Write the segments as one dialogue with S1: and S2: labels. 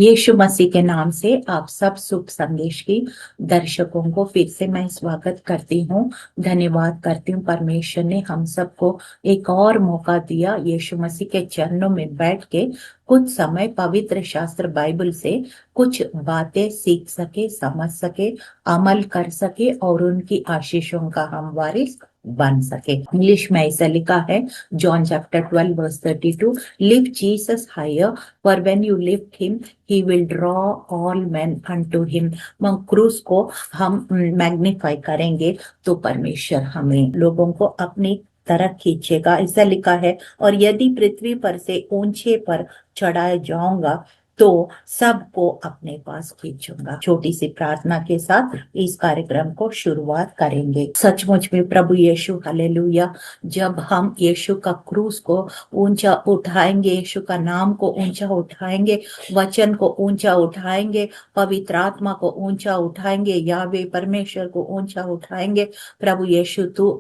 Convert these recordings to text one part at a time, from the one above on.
S1: यीशु मसीह के नाम से आप सब शुभ संदेश की दर्शकों को फिर से मैं स्वागत करती हूँ। धन्यवाद करती हूँ, परमेश्वर ने हम सबको एक और मौका दिया यीशु मसीह के चरणों में बैठ के कुछ समय पवित्र शास्त्र बाइबल से कुछ बातें सीख सके, समझ सके, अमल कर सके और उनकी आशीषों का हम वारिस बन सके। इंग्लिश में ऐसा लिखा है, John chapter 12 verse 32, live Jesus higher, for when you lift him he will draw all men unto him। क्रूस को हम मैग्नीफाई करेंगे तो परमेश्वर हमें लोगों को अपनी तरफ खींचेगा, ऐसा लिखा है। और यदि पृथ्वी पर से ऊंचे पर चढ़ाया जाऊंगा तो सबको अपने पास खींचूंगा। छोटी सी प्रार्थना के साथ इस कार्यक्रम को शुरुआत करेंगे। सचमुच में प्रभु यीशु, हालेलुया, जब हम यीशु का क्रूस को ऊंचा उठाएंगे, यीशु का नाम को ऊंचा उठाएंगे, वचन को ऊंचा उठाएंगे, पवित्र आत्मा को ऊंचा उठाएंगे, यावे परमेश्वर को ऊंचा उठाएंगे, प्रभु यीशु तू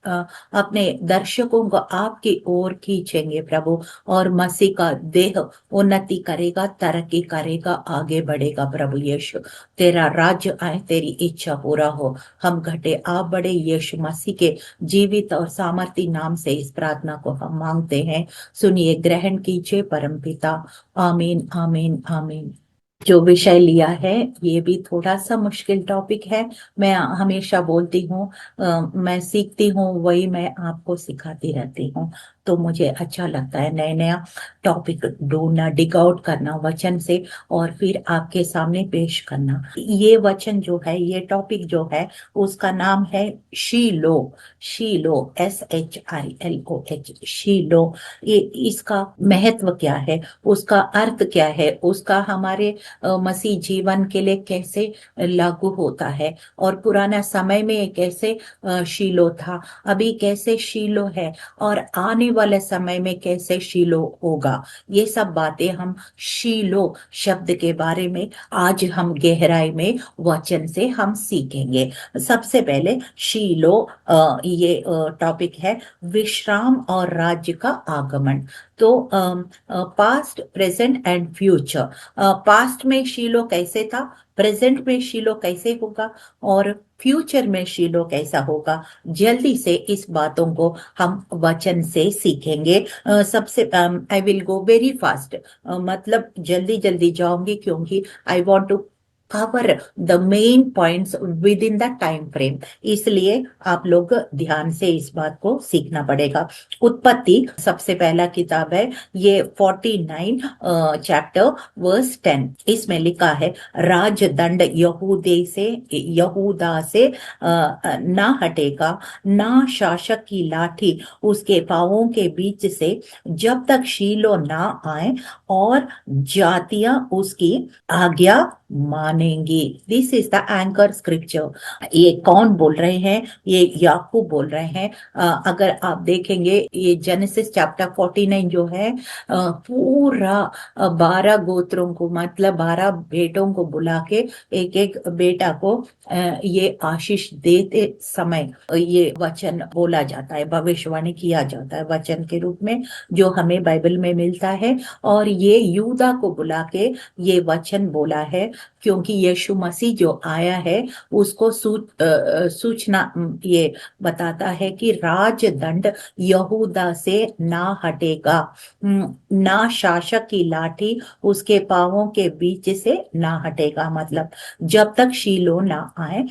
S1: अपने दर्शकों को आपकी ओर खींचेंगे प्रभु, और मसीह का देह उन्नति करेगा, तरक्की करेगा, आगे बढ़ेगा। प्रभु यीशु तेरा राज्य आए, तेरी इच्छा पूरा हो, हम घटे आप बढ़े। यीशु मसीह के जीवित और सामर्थी नाम से इस प्रार्थना को हम मांगते हैं। सुनिए, ग्रहण कीजिए परमपिता। आमीन, आमीन, आमीन। जो विषय लिया है ये भी थोड़ा सा मुश्किल टॉपिक है। मैं हमेशा बोलती हूँ, मैं सीखती हूँ वही मैं आपको सिखाती रहती हूँ। तो मुझे अच्छा लगता है नया नया टॉपिक ढूंढना, डिग आउट करना वचन से और फिर आपके सामने पेश करना। ये वचन जो है, ये टॉपिक जो है, उसका नाम है शीलो। शीलो, SHILOH, शीलो। ये इसका महत्व क्या है, उसका अर्थ क्या है, उसका हमारे मसीह जीवन के लिए कैसे लागू होता है, और पुराना समय में कैसे शीलो था, अभी कैसे शीलो है, और आने वाले समय में कैसे शीलो होगा। ये सब बातें हम शीलो शब्द के बारे में आज हम गहराई में वचन से हम सीखेंगे। सबसे पहले शीलो, ये टॉपिक है विश्राम और राज्य का आगमन। तो past, present and future. Past में शीलो कैसे था, प्रेजेंट में शीलो कैसे होगा, और फ्यूचर में शीलो कैसा होगा। जल्दी से इस बातों को हम वचन से सीखेंगे। सबसे I will go very fast, मतलब जल्दी जल्दी जाऊंगी, क्योंकि I want to cover the main points within the time frame, इसलिए आप लोग ध्यान से इस बात को सीखना पड़ेगा। उत्पत्ति सबसे पहला किताब है, ये 49 चैप्टर वर्स 10। इसमें लिखा है, राजदंड यहूदा से ना हटेगा, ना शासक की लाठी उसके पांवों के बीच से, जब तक शीलो ना आए और जातियां उसकी आज्ञा मानेंगी। This is the anchor scripture. ये कौन बोल रहे हैं, ये याकूब बोल रहे हैं। अगर आप देखेंगे ये जेनेसिस चैप्टर 49 जो है, पूरा 12 गोत्रों को, मतलब 12 बेटों को बुला के एक एक बेटा को ये आशीष देते समय ये वचन बोला जाता है, भविष्यवाणी किया जाता है वचन के रूप में, जो हमें बाइबल में मिलता है। और ये यूदा को बुला के ये वचन बोला है, क्योंकि यीशु मसीह जो आया है उसको सूचना ये बताता है कि राजदंड यहूदा से ना हटेगा, ना शासक की लाठी उसके पांवों के बीच से ना हटेगा, मतलब जब तक शीलो ना आए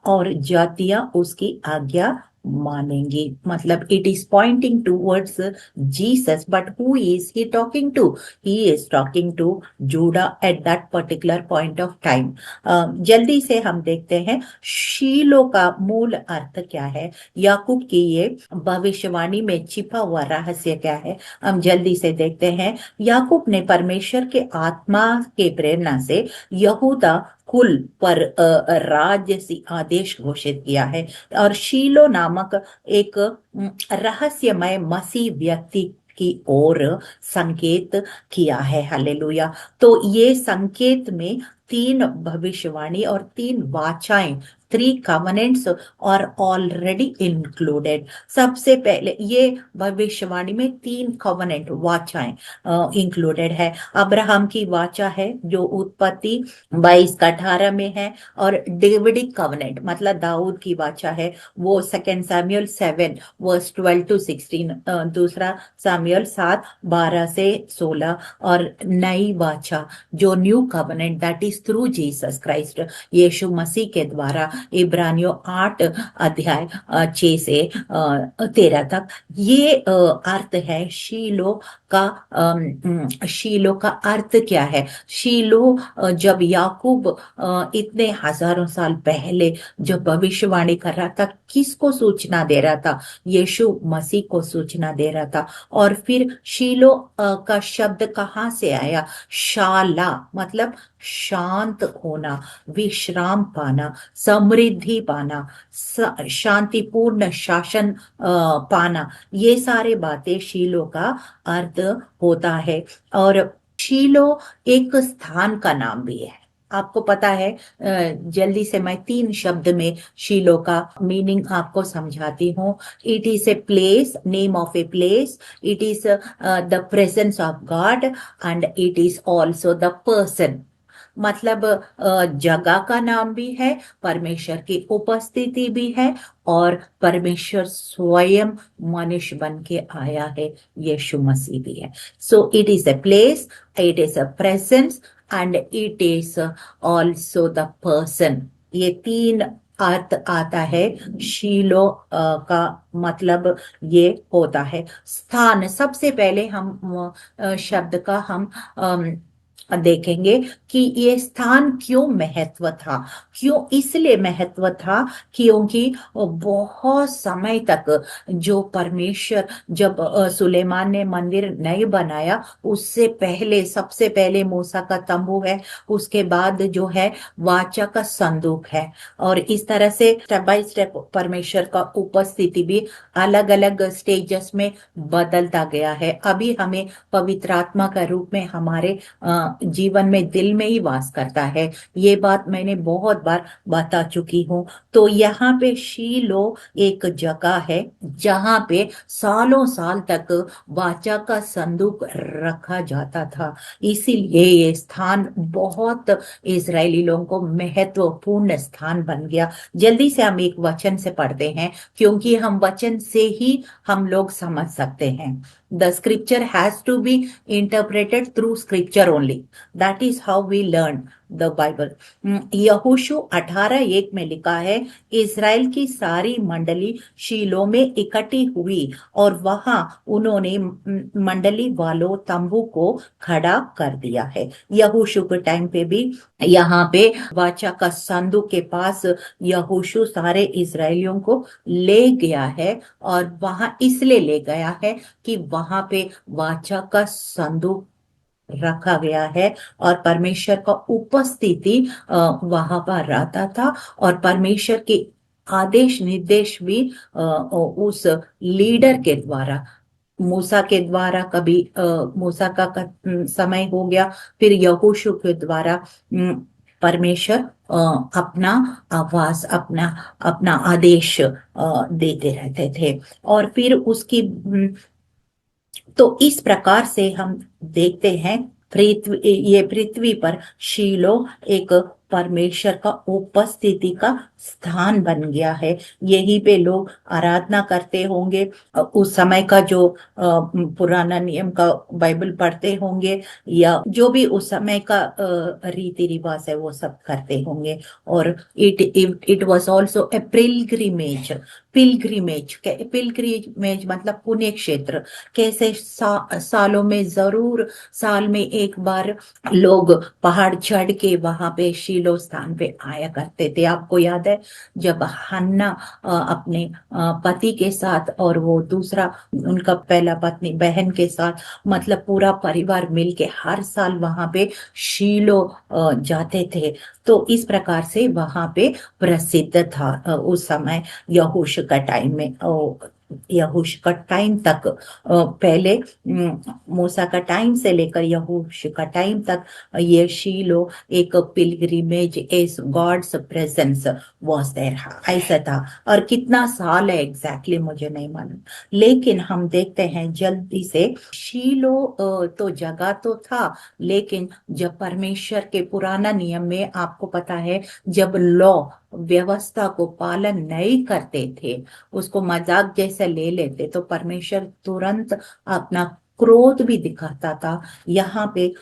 S1: और जातियां उसकी आज्ञा मानेंगी। मतलब it is pointing towards Jesus, but who is he talking to? He is talking to Judah at that particular point of time. जल्दी से हम देखते हैं शीलो का मूल अर्थ क्या है, याकूब की ये भविष्यवाणी में छिपा हुआ रहस्य क्या है, हम जल्दी से देखते हैं। याकूब ने परमेश्वर के आत्मा के प्रेरणा से यहूदा कुल पर राज्य आदेश घोषित किया है, और शीलो नामक एक रहस्यमय मसीह व्यक्ति की ओर संकेत किया है। हालेलुया। तो ये संकेत में तीन भविष्यवाणी और तीन वाचाएं, 3 कवनेंट्स और ऑलरेडी इंक्लूडेड। सबसे पहले ये भविष्यवाणी में 3 कवनेंट वाचाएं इंक्लूडेड है। अब्राहम की वाचा है जो उत्पत्ति 22 का 18 में है, और डेविडिक कवनेंट मतलब दाऊद की वाचा है वो 2 सैमुअल 7 वर्स 12 to 16, दूसरा सामुएल 7 12 से 16, और नई वाचा जो new covenant that is through Jesus Christ, यीशु मसीह के द्वारा, इब्रानियों 8 अध्याय 6 से 13 तक। ये अर्थ है शीलो का। शीलो का अर्थ क्या है? शीलो जब याकूब इतने हजारों साल पहले जब भविष्यवाणी कर रहा था, किसको सूचना दे रहा था? यीशु मसीह को सूचना दे रहा था। और फिर शीलो का शब्द कहाँ से आया? शाला मतलब शांत होना, विश्राम पाना, समृद्धि पाना, शांतिपूर्ण शासन पाना, ये सारे बातें शीलो का अर्थ होता है। और शीलो एक स्थान का नाम भी है। आपको पता है, जल्दी से मैं 3 शब्द में शीलो का मीनिंग आपको समझाती हूँ। It is a place, name of a place, it is the presence of God, and it is also the person. मतलब जगह का नाम भी है, परमेश्वर की उपस्थिति भी है, और परमेश्वर स्वयं मनुष्य बन के आया है, यीशु मसीह भी है। So it is a place, it is a presence, and it is also the person. ये 3 अर्थ आता है शीलो का। मतलब ये होता है स्थान। सबसे पहले हम शब्द का हम देखेंगे कि ये स्थान क्यों महत्व था। क्यों इसलिए महत्व था क्योंकि बहुत समय तक जो परमेश्वर, जब सुलेमान ने मंदिर नहीं बनाया, उससे पहले सबसे पहले मूसा का तंबू है, उसके बाद जो है वाचा का संदूक है। और इस तरह से स्टेप बाय स्टेप परमेश्वर का उपस्थिति भी अलग अलग स्टेजेस में बदलता गया है। अभी हमें पवित्र आत्मा का रूप में हमारे जीवन में दिल में ही वास करता है। ये बात मैंने बहुत बार बता चुकी हूँ। तो यहाँ पे शीलो एक जगह है जहाँ पे सालों साल तक वाचा का संदूक रखा जाता था। इसीलिए ये स्थान बहुत इजरायली लोगों को महत्वपूर्ण स्थान बन गया। जल्दी से हम एक वचन से पढ़ते हैं, क्योंकि हम वचन से ही हम लोग समझ सकते हैं। The scripture has to be interpreted through scripture only. That is how we learn the Bible. यहोशू 18:1 में लिखा है, इज़राइल की सारी मंडली शीलो में इकट्ठी हुई और वहां उन्होंने मंडली वालों तंबू को खड़ा कर दिया है। यहोशू के टाइम पे भी यहाँ पे वाचा का संदूक के पास यहोशू सारे इजरायलियों को ले गया है, और वहां इसलिए ले गया है कि वहां पे वाचा का संदूक रखा गया है, और परमेश्वर का उपस्थिति वहां पर रहता था। और परमेश्वर के आदेश निर्देश भी उस लीडर के द्वारा, मूसा के द्वारा, कभी मूसा का समय हो गया, फिर यहोशू के द्वारा परमेश्वर अपना आवाज, अपना अपना आदेश देते रहते थे। और फिर उसकी तो इस प्रकार से हम देखते हैं पृथ्वी पर शीलो एक परमेश्वर का उपस्थिति का स्थान बन गया है। यहीं पे लोग आराधना करते होंगे। उस समय का जो पुराना नियम का बाइबल पढ़ते होंगे, या जो भी उस समय का रीति रिवाज है वो सब करते होंगे। और it was also a pilgrimage. Pilgrimage मतलब पुण्य क्षेत्र। कैसे सालों में जरूर, साल में एक बार लोग पहाड़ चढ़ के वहां पे शीलो स्थान पे आया करते थे। आपको याद है जब हन्ना अपने पति के साथ, और वो दूसरा उनका पहला पत्नी बहन के साथ, मतलब पूरा परिवार मिलके हर साल वहां पे शीलो जाते थे। तो इस प्रकार से वहां पे प्रसिद्ध था उस समय यहोशू का टाइम में। यहोश का टाइम तक, पहले मूसा का टाइम से लेकर यहोश का टाइम तक ये शीलो एक pilgrimage is God's presence was there, ऐसा था। और कितना साल है एग्जैक्टली मुझे नहीं मालूम, लेकिन हम देखते हैं जल्दी से शीलो तो जगह तो था, लेकिन जब परमेश्वर के पुराना नियम में आपको पता है, जब लॉ व्यवस्था को पालन नहीं करते थे, उसको मजाक जैसे ले लेते, तो परमेश्वर तुरंत अपना क्रोध भी दिखाता था। यहाँ पे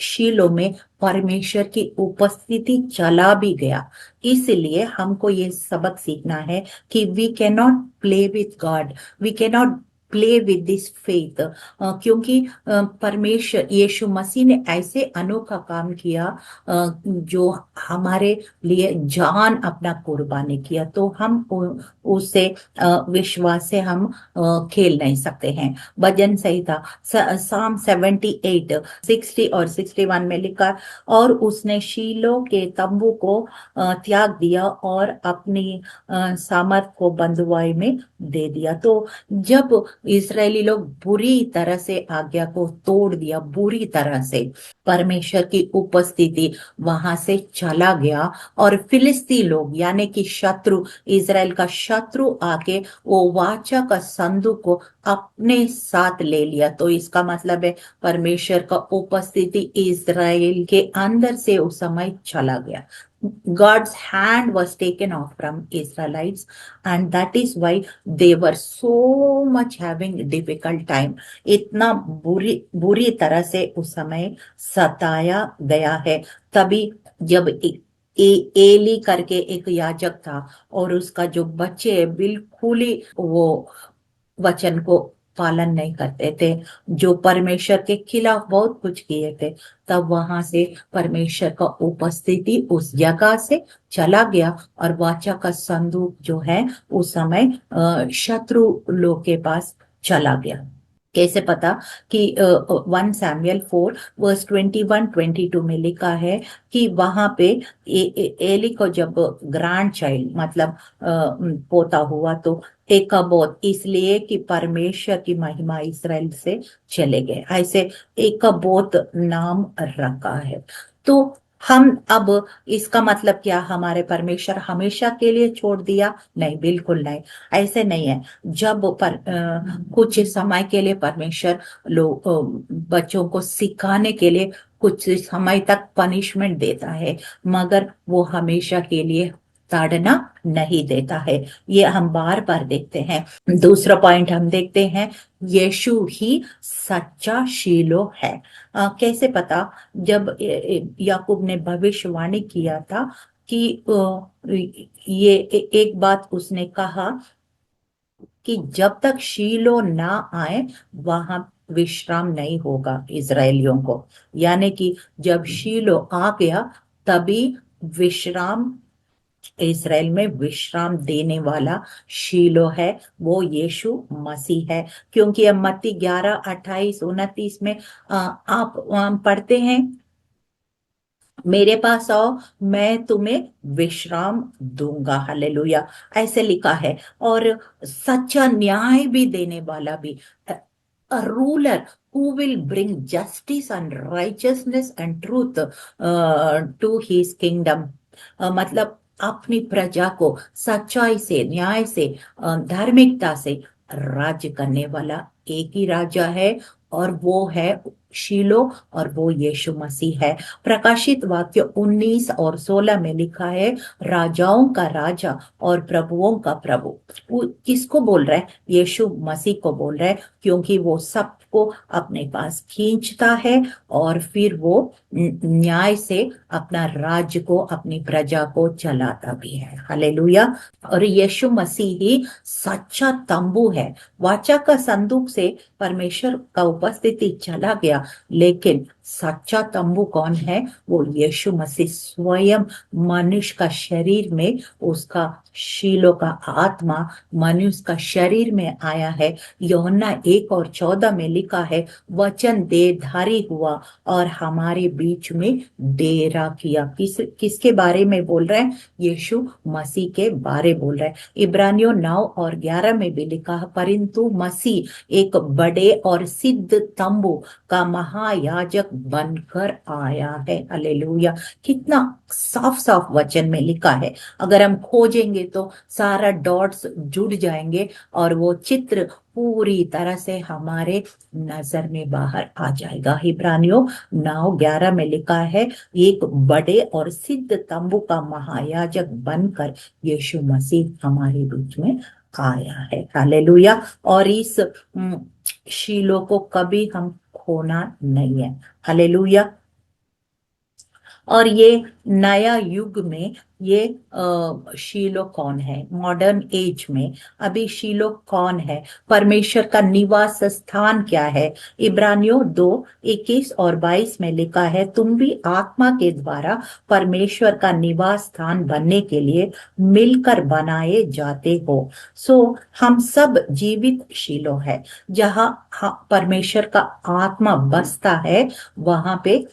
S1: शीलो में परमेश्वर की उपस्थिति चला भी गया। इसलिए हमको ये सबक सीखना है कि we can not play with God, we can not play with this faith, क्योंकि परमेश्वर यीशु मसीह ने ऐसे अनोखा काम किया, जो हमारे लिए जान अपना कुर्बानी किया, तो हम उससे विश्वास से हम खेल नहीं सकते हैं। भजन संहिता साम 78 60 और 61 में लिखा, और उसने शीलो के तंबू को त्याग दिया और अपनी सामर्थ को बंधुआई में दे दिया। तो जब इजरायली लोग बुरी तरह से आज्ञा को तोड़ दिया, बुरी तरह से परमेश्वर की उपस्थिति वहां से चला गया, और फिलिस्ती लोग यानी कि शत्रु, इजराइल का शत्रु आके वो वाचा का संदूक को अपने साथ ले लिया। तो इसका मतलब है परमेश्वर का उपस्थिति इजराइल के अंदर से उस समय चला गया। God's hand was taken off from Israelites, and that is why they were so much having difficult time. इतना बुरी बुरी तरह से उस समय सताया गया है। तभी जब एली करके एक याजक था, और उसका जो बच्चे बिल्कुल ही वो वचन को पालन नहीं करते थे, जो परमेश्वर के खिलाफ बहुत कुछ किए थे, तब वहां से परमेश्वर का उपस्थिति उस जगह से चला गया, और वाचा का संदूक जो है उस समय शत्रु लोग के पास चला गया। कैसे पता कि 1 सैमुअल 4 वर्स 21-22 में लिखा है कि वहां पे एली को जब ग्रैंड चाइल्ड मतलब पोता हुआ, तो एकबोत, इसलिए कि परमेश्वर की महिमा इसराइल से चले गए, ऐसे एकबोत नाम रखा है। तो हम अब इसका मतलब क्या, हमारे परमेश्वर हमेशा के लिए छोड़ दिया? नहीं, बिल्कुल नहीं, ऐसे नहीं है। जब कुछ समय के लिए परमेश्वर लोग बच्चों को सिखाने के लिए कुछ समय तक पनिशमेंट देता है, मगर वो हमेशा के लिए ताड़ना नहीं देता है। ये हम बार बार देखते हैं। दूसरा पॉइंट हम देखते हैं, यीशु ही सच्चा शीलो है। कैसे पता? जब याकूब ने भविष्यवाणी किया था कि ये एक बात उसने कहा कि जब तक शीलो ना आए वहां विश्राम नहीं होगा इजरायलियों को, यानी कि जब शीलो आ गया तभी विश्राम, इस्राएल में विश्राम देने वाला शीलो है, वो यीशु मसीह है। क्योंकि अब मत्ती 11:28-29 में आप पढ़ते हैं, मेरे पास आओ मैं तुम्हें विश्राम दूंगा, हालेलुया, ऐसे लिखा है। और सच्चा न्याय भी देने वाला भी, a ruler who will bring justice and righteousness and truth to his kingdom, मतलब अपनी प्रजा को सच्चाई से, न्याय से, धार्मिकता से राज्य करने वाला एक ही राजा है, और वो है शीलो, और वो यीशु मसीह है। प्रकाशित वाक्य 19 और 16 में लिखा है, राजाओं का राजा और प्रभुओं का प्रभु। वो किसको बोल रहा है? यीशु मसीह को बोल रहा है, क्योंकि वो सबको अपने पास खींचता है, और फिर वो न्याय से अपना राज्य को, अपनी प्रजा को चलाता भी है, हालेलुया। और यीशु मसीह ही सच्चा तंबू है। वाचा का संदूक से परमेश्वर का उपस्थिति चला गया, लेकिन सच्चा तंबू कौन है? वो यीशु मसीह स्वयं मनुष्य का शरीर में, उसका शीलों का आत्मा मनुष्य का शरीर में आया है। यूहन्ना 1:14 में लिखा है, वचन देहधारी हुआ और हमारे बीच में डेरा किया। किसके बारे में बोल रहे हैं? यीशु मसीह के बारे बोल रहे हैं। इब्रानियों 9:11 में भी लिखा है, परंतु मसीह एक बड़े और सिद्ध तंबू का महायाजक बनकर आया है। हालेलुया! कितना साफ साफ वचन में लिखा है। अगर हम खोजेंगे तो सारा डॉट्स जुड़ जाएंगे और वो चित्र पूरी तरह से हमारे नजर में बाहर आ जाएगा। इब्रानियों 9:11 में लिखा है, एक बड़े और सिद्ध तंबू का महायाजक बनकर यीशु मसीह हमारे बीच में आया है। हालेलुया! और इस शीलो को कभी हम खोना नहीं है। हालेलुया! और ये नया युग में ये शीलो कौन है? मॉडर्न एज में अभी शीलो कौन है? परमेश्वर का निवास स्थान क्या है? इब्रानियों 2:21 और 22 में लिखा है, तुम भी आत्मा के द्वारा परमेश्वर का निवास स्थान बनने के लिए मिलकर बनाए जाते हो। हम सब जीवित शीलो है। जहाँ परमेश्वर का आत्मा बसता है, वहां पे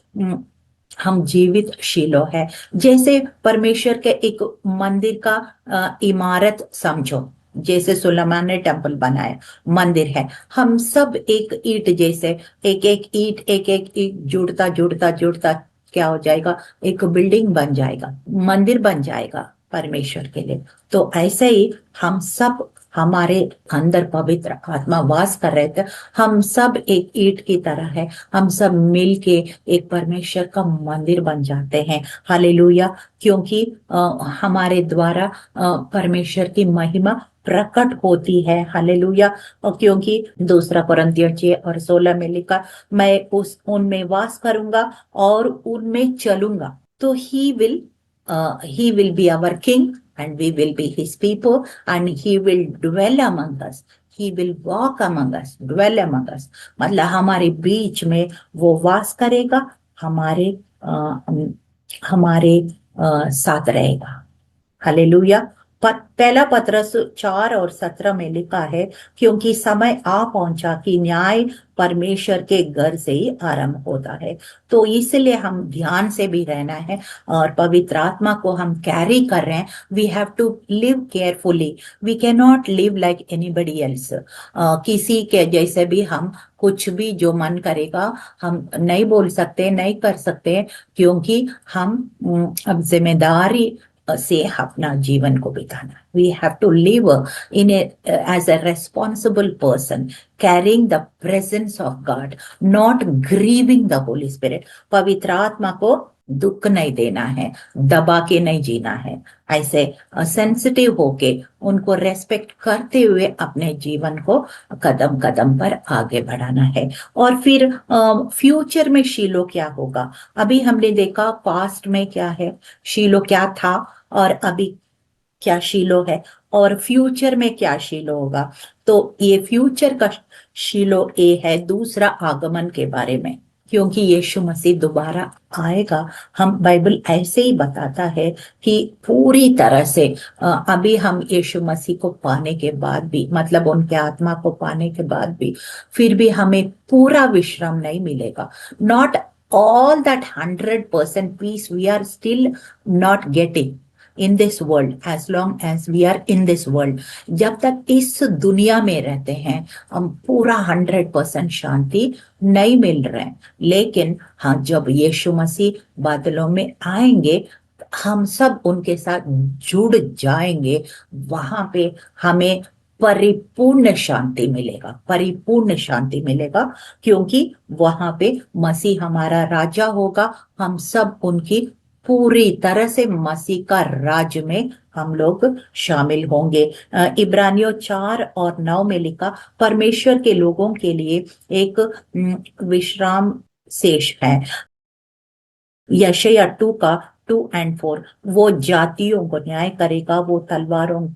S1: हम जीवित शीलो है। जैसे परमेश्वर के एक मंदिर का इमारत समझो, जैसे सुलेमान ने टेम्पल बनाया, मंदिर है। हम सब एक ईंट जैसे, एक एक ईंट जुड़ता जुड़ता जुड़ता क्या हो जाएगा? एक बिल्डिंग बन जाएगा, मंदिर बन जाएगा परमेश्वर के लिए। तो ऐसे ही हम सब, हमारे अंदर पवित्र आत्मा वास कर रहे थे। हम सब एक ईंट की तरह है। हम सब मिलके एक परमेश्वर का मंदिर बन जाते हैं। हालेलुया! क्योंकि हमारे द्वारा परमेश्वर की महिमा प्रकट होती है। हालेलुया! और क्योंकि 2 कुरिन्थियों 6:16 में लिखा, मैं उनमें वास करूंगा और उनमें चलूंगा। तो he will be our king and we will be his people, and he will dwell among us. He will walk among us, dwell among us. मतलब हमारे बीच में वो वास करेगा, हमारे साथ रहेगा। हालेलुया! पहला पतरस 4:17 में लिखा है, क्योंकि समय आ पहुंचा कि न्याय परमेश्वर के घर से ही आरंभ होता है। तो इसलिए हम ध्यान से भी रहना है और पवित्र आत्मा को हम कैरी कर रहे हैं। We have to live carefully, we can not live like anybody else. किसी के जैसे भी हम कुछ भी जो मन करेगा हम नहीं बोल सकते, नहीं कर सकते, क्योंकि हम अब जिम्मेदारी से अपना जीवन को बिताना। We have to live in as a responsible person, caring the presence of God, not grieving the Holy Spirit. पवित्र आत्मा को दुख नहीं देना है, दबा के नहीं जीना है। ऐसे सेंसिटिव होके उनको रेस्पेक्ट करते हुए अपने जीवन को कदम कदम पर आगे बढ़ाना है। और फिर फ्यूचर में शीलो क्या होगा? अभी हमने देखा पास्ट में क्या है, शीलो क्या था, और अभी क्या शीलो है, और फ्यूचर में क्या शीलो होगा। तो ये फ्यूचर का शीलो ये है दूसरा आगमन के बारे में, क्योंकि यीशु मसीह दोबारा आएगा। हम बाइबल ऐसे ही बताता है कि पूरी तरह से अभी हम यीशु मसीह को पाने के बाद भी, मतलब उनके आत्मा को पाने के बाद भी, फिर भी हमें पूरा विश्राम नहीं मिलेगा। Not all that 100% peace we are still not getting in this world, as long as we are in this world. जब तक इस दुनिया में रहते हैं हम पूरा 100% शांति नहीं मिल रहे हैं। लेकिन हाँ, जब यीशु मसीह बादलों में आएंगे हम सब उनके साथ जुड़ जाएंगे, वहां पे हमें परिपूर्ण शांति मिलेगा, परिपूर्ण शांति मिलेगा, क्योंकि वहां पे मसीह हमारा राजा होगा। हम सब उनकी पूरी तरह से मसीह का राज में हम लोग शामिल होंगे। इब्रानियों 4:9 में लिखा, परमेश्वर के लोगों के लिए एक विश्राम शेष है। यशायाह 2:2 और 4, वो जातियों को न्याय करेगा, वो तलवारों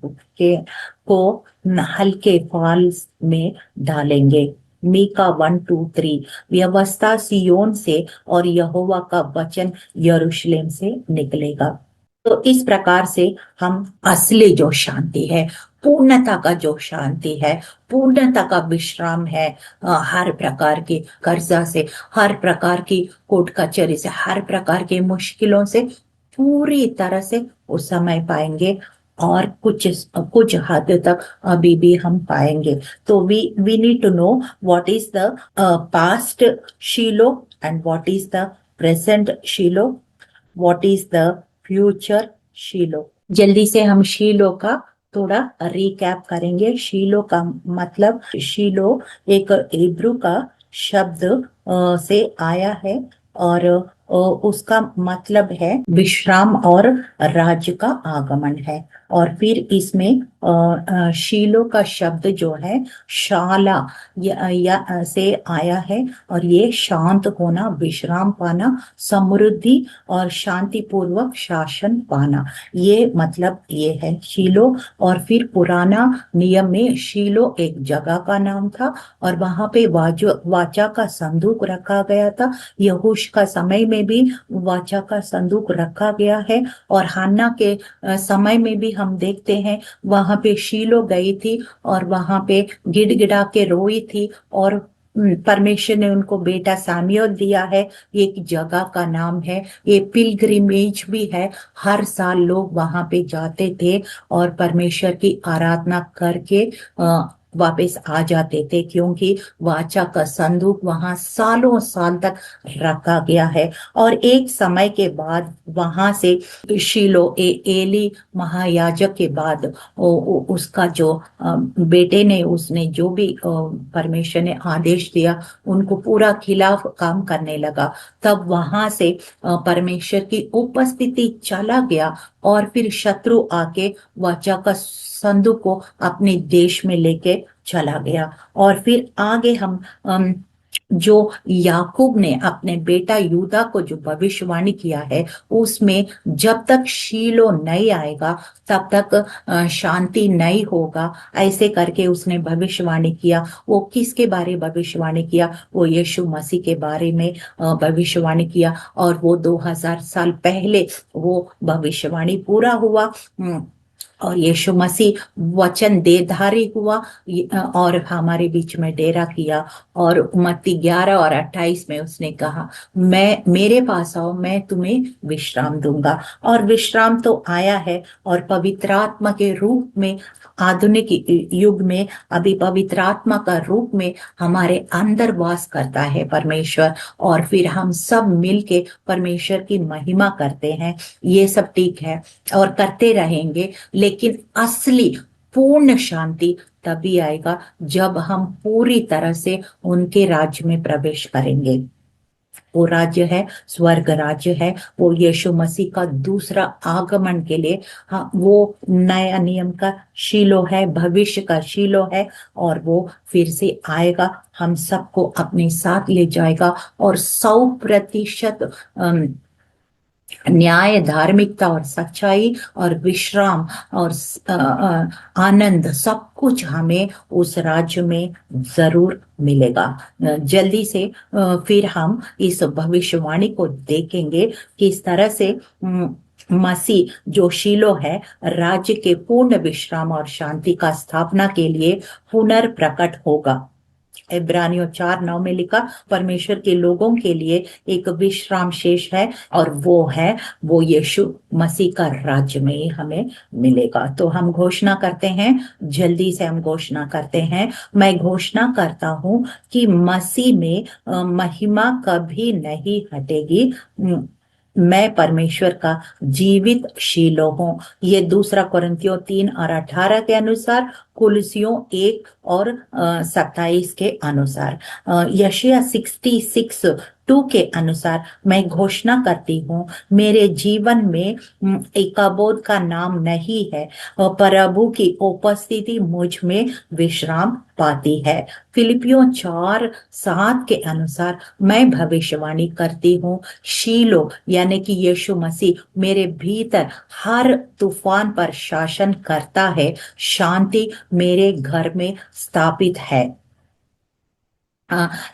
S1: को हल्के फाल में डालेंगे। मीका 1-3। व्यवस्था सियोन से और यहोवा का वचन यरूशलेम से निकलेगा। तो इस प्रकार से हम असली जो शांति है, पूर्णता का जो शांति है, पूर्णता का विश्राम है, हर प्रकार की कर्जा से, हर प्रकार की कोर्ट कचहरी से, हर प्रकार की मुश्किलों से पूरी तरह से उस समय पाएंगे। और कुछ कुछ हद तक अभी भी हम पाएंगे। तो we need to know what is the past Shiloh and what is the present Shiloh, what is the future Shiloh. जल्दी से हम शीलो का थोड़ा रिकैप करेंगे। शीलो का मतलब, शीलो एक इब्रू का शब्द से आया है और उसका मतलब है विश्राम और राज्य का आगमन है। और फिर इसमें शीलो का शब्द जो है शाला से आया है और ये शांत होना, विश्राम पाना, समृद्धि और शांति पूर्वक शासन पाना, ये मतलब ये है शीलो। और फिर पुराना नियम में शीलो एक जगह का नाम था और वहां पे वाचा का संदूक रखा गया था। यहोश का समय में भी वाचा का संदूक रखा गया है और हन्ना के समय में भी हम देखते हैं वहां पे शीलो गई थी और वहां पे गिड़गिड़ा के रोई थी और परमेश्वर ने उनको बेटा सामुएल दिया है। एक जगह का नाम है, ये पिलग्रिमेज भी है। हर साल लोग वहां पे जाते थे और परमेश्वर की आराधना करके वापस आ जाते थे, क्योंकि वाचा का संदूक वहां सालों साल तक रखा गया है। और एक समय के बाद वहां से शीलो एली महायाजक के बाद उसका जो बेटे ने, उसने जो भी परमेश्वर ने आदेश दिया उनको पूरा खिलाफ काम करने लगा। तब वहां से परमेश्वर की उपस्थिति चला गया और फिर शत्रु आके वाचा का संदूक को अपने देश में लेके चला गया। और फिर आगे हम जो याकूब ने अपने बेटा यूदा को जो भविष्यवाणी किया है, उसमें जब तक शीलो नहीं आएगा तब तक शांति नहीं होगा, ऐसे करके उसने भविष्यवाणी किया। वो किसके बारे भविष्यवाणी किया? वो यीशु मसीह के बारे में भविष्यवाणी किया और वो 2000 साल पहले वो भविष्यवाणी पूरा हुआ। और यीशु मसीह वचन देहधारी हुआ और हमारे बीच में डेरा किया। और मत्ती 11 और 28 में उसने कहा, मैं मेरे पास आओ, मैं तुम्हें विश्राम दूंगा। और विश्राम तो आया है और पवित्र आत्मा के रूप में आधुनिक युग में अभी पवित्र आत्मा का रूप में हमारे अंदर वास करता है परमेश्वर। और फिर हम सब मिलके परमेश्वर की महिमा करते हैं। ये सब ठीक है और करते रहेंगे, लेकिन असली पूर्ण शांति तभी आएगा जब हम पूरी तरह से उनके राज्य में प्रवेश करेंगे। वो राज्य है स्वर्ग राज्य है, वो यीशु मसीह का दूसरा आगमन के लिए। हाँ, वो नया नियम का शीलो है, भविष्य का शीलो है और वो फिर से आएगा, हम सबको अपने साथ ले जाएगा और 100% न्याय, धार्मिकता और सच्चाई और विश्राम और आनंद सब कुछ हमें उस राज्य में जरूर मिलेगा। जल्दी से फिर हम इस भविष्यवाणी को देखेंगे किस तरह से मसीह जो शीलो है राज्य के पूर्ण विश्राम और शांति का स्थापना के लिए पुनर्प्रकट होगा। इब्रानियों 4:9 में लिखा, परमेश्वर के लोगों के लिए एक विश्राम शेष है और वो यीशु मसीह का राज्य में हमें मिलेगा। तो हम घोषणा करते हैं, जल्दी से हम घोषणा करते हैं। मैं घोषणा करता हूं कि मसीह में महिमा कभी नहीं हटेगी। मैं परमेश्वर का जीवित शीलो हूँ। ये 2 कुरिन्थियों 3:18 के अनुसार, कुलसियों 1:27 के अनुसार, यशायाह 66:2 के अनुसार मैं घोषणा करती हूँ, मेरे जीवन में इकाबोद का नाम नहीं है, प्रभु की उपस्थिति मुझ में विश्राम पाती है। फिलिपियों 4:7 के अनुसार मैं भविष्यवाणी करती हूँ, शीलो यानी कि यीशु मसीह मेरे भीतर हर तूफान पर शासन करता है, शांति मेरे घर में स्थापित है।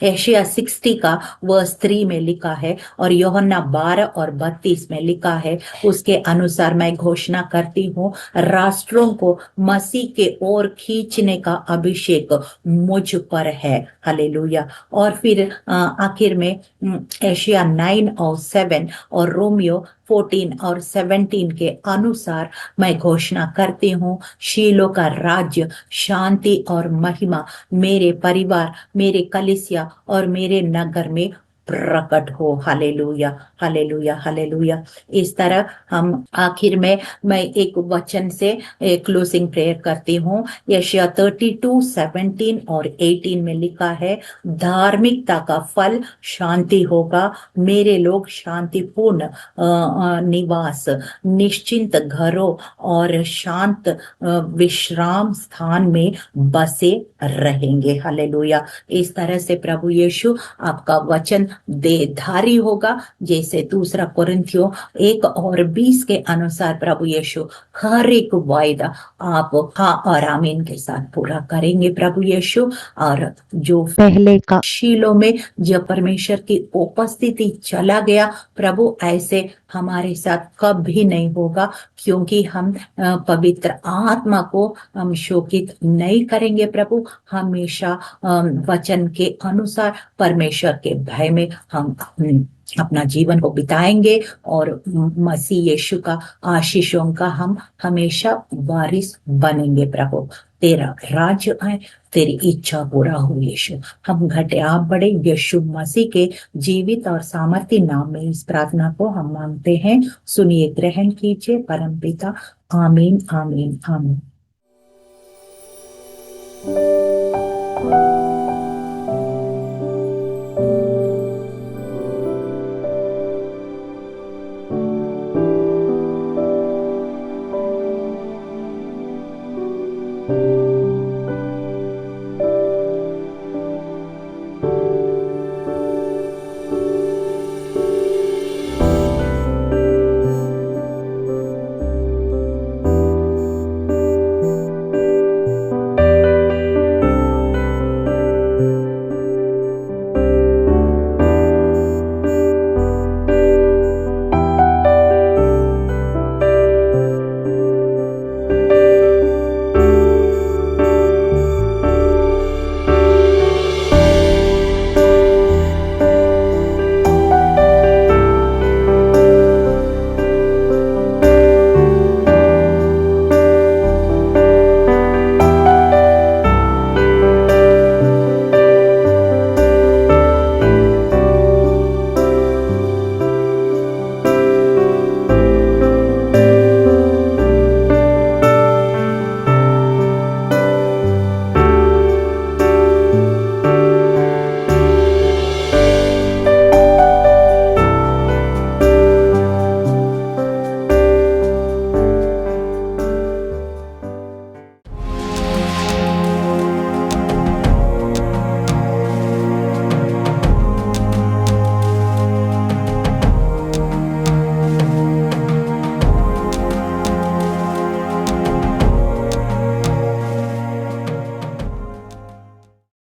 S1: एशिया 60 का वर्स 3 में लिखा है और यूहन्ना 12 और 32 में लिखा है, उसके अनुसार मैं घोषणा करती हूँ, राष्ट्रों को मसीह के ओर खींचने का अभिषेक मुझ पर है। हालेलुया। और फिर आखिर में एशिया 9 और 7 और रोमियो 14 और 17 के अनुसार मैं घोषणा करती हूँ, शीलो का राज्य, शांति और महिमा मेरे परिवार, मेरे कलिसिया और मेरे नगर में प्रकट हो। Hallelujah, hallelujah, hallelujah. इस तरह हम आखिर में मैं एक वचन से एक क्लोजिंग प्रेयर करती हूँ। यशायाह 32:17 और 18 में लिखा है, धार्मिकता का फल शांति होगा, मेरे लोग शांतिपूर्ण निवास, निश्चिंत घरों और शांत विश्राम स्थान में बसे रहेंगे। हालेलुया। इस तरह से प्रभु यीशु आपका वचन देहधारी होगा, जैसे 2 कुरिन्थियों 1 और 20 के अनुसार प्रभु यीशु हर एक वायदा आप हाँ और आमीन के साथ पूरा करेंगे प्रभु यीशु। और जो पहले का शीलो में जब परमेश्वर की उपस्थिति चला गया, प्रभु ऐसे हमारे साथ कभी नहीं होगा, क्योंकि हम पवित्र आत्मा को हम शोकित नहीं करेंगे प्रभु। हमेशा वचन के अनुसार परमेश्वर के भय में हम अपना जीवन को बिताएंगे और मसीह यीशु का आशीषों का हम हमेशा वारिस बनेंगे प्रभु। तेरा राज्य आए, तेरी इच्छा पूरा हो यीशु। हम घटे आप बड़े यीशु मसीह के जीवित और सामर्थ्य नाम में इस प्रार्थना को हम मांगते हैं। सुनिए, ग्रहण कीजिए परमपिता। आमीन, आमीन, आमीन।